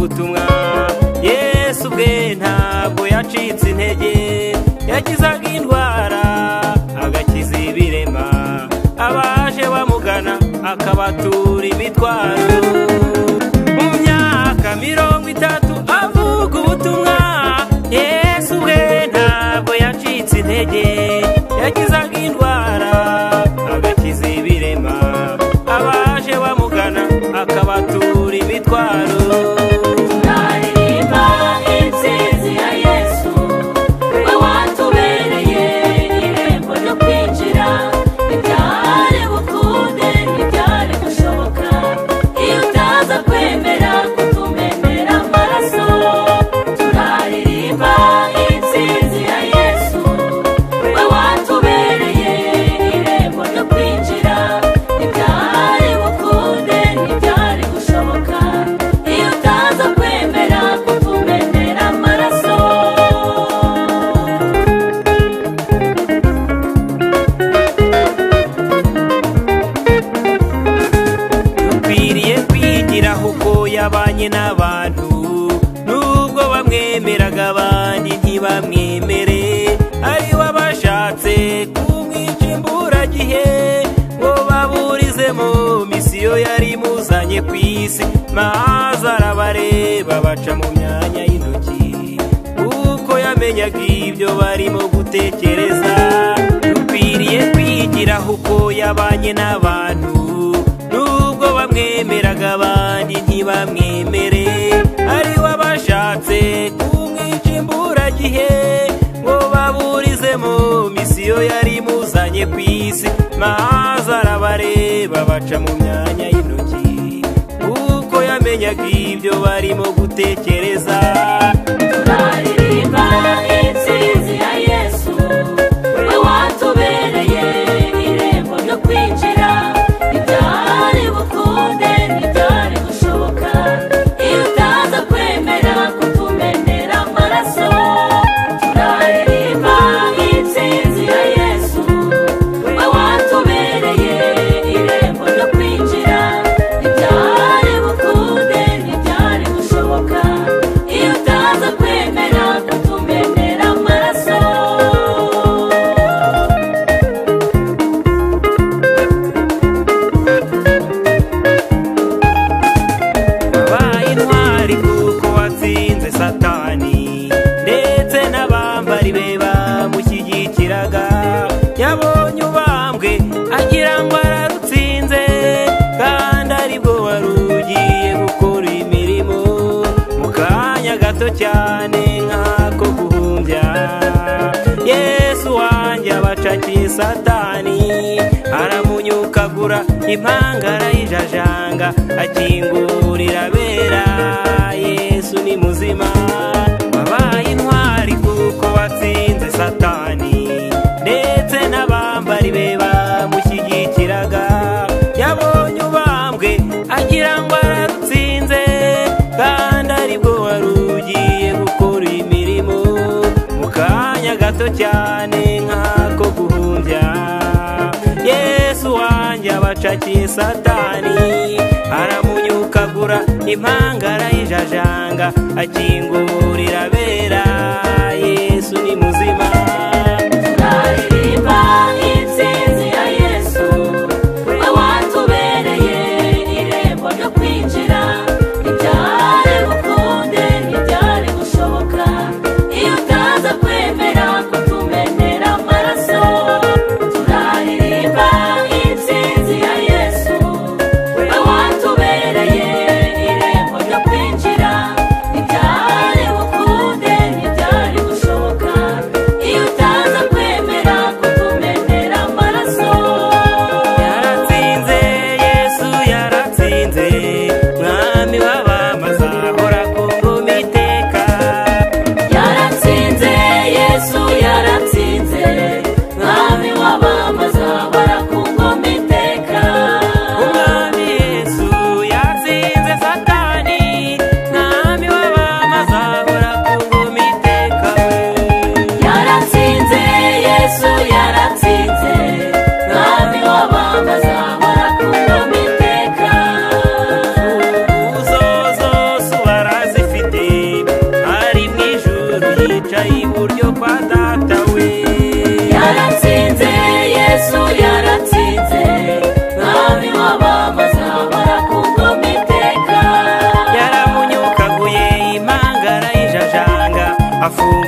ubutumwa. Yesu bwe ntabwo yacitse intege, yakizaga indwara agakiza ibirema, abaje bamugana akabatura imitwaro. Mu myaka 30 avuga ubutumwa, Yesu bwe ntabwo yacitse intege, yakizaga indwara agakiza ibirema, abaje bamugana akabatura imitwaro. Yabanye n'abantu nubwo bamwemeraga abandi ntibamwemere, ari wabashatse kumwica imburagihe ngo baburizemo misiyo yari muzanye ku isi, maze arabareba baca mu myanya y'intoki, uko yamenyaga ibyo barimo gutekereza. Dukwiriye kwigiraho uko yabanye n'abantu nubwo bamwemeraga abandi ntibamwemere, ari wabashatse kumwica imburagihe ngo baburizemo misiyo yari muzanye ku isi, maze arabareba baca mu myanya y'intoki, uko yamenyaga ibyo barimo gutekereza. Turaririmba intsinzi ya Yesu, we watubereye irembo ryo kwinjira, ibyari bukunde ntibyari gushoboka iyo utaza kwemera kutumenera amaraso. Turaririmba intsinzi ya Yesu, we watubereye irembo ryo kwinjira, ibyari bukunde ntibyari gushoboka iyo utaza kwemera kutumenera amaraso. Wabaye intwari kuko watsinze Satani, ndetse n'abambari be bamushyigikiraga. Yabonye ubambwe agira ngo ararutsinze, kandi aribwo wari ugiye gukora imirimo mu kanya gato cyane nk'ako guhumbya. Yesu wanjye abacakiye Satani, aramunyukagura impanga arayijajanga, akingurira abera. Yesu ni muzima. Wabaye intwari kuko watsinze Satani, ndetse n'abambari be bamushyigikiraga. Yabonye ubambwe agira ngo ararutsinze, kandi aribwo wari ugiye gukora imirimo mu kanya gato cyane nk'ako guhumbya. Yesu wanjye abacakiye Satani, aramunyukagura impanga arayijajanga, akingurira abera. Yesu ni muzima. Turaririmba intsinzi ya Yesu, we watubereye irembo ryo kwinjira, ibyari bukunde ntibyari gushoboka iyo utaza kwemera kutumenera amaraso. Turaririmba intsinzi ya Yesu, we watubereye irembo ryo kwinjira, ibyari bukunde ntibyari gushoboka afunga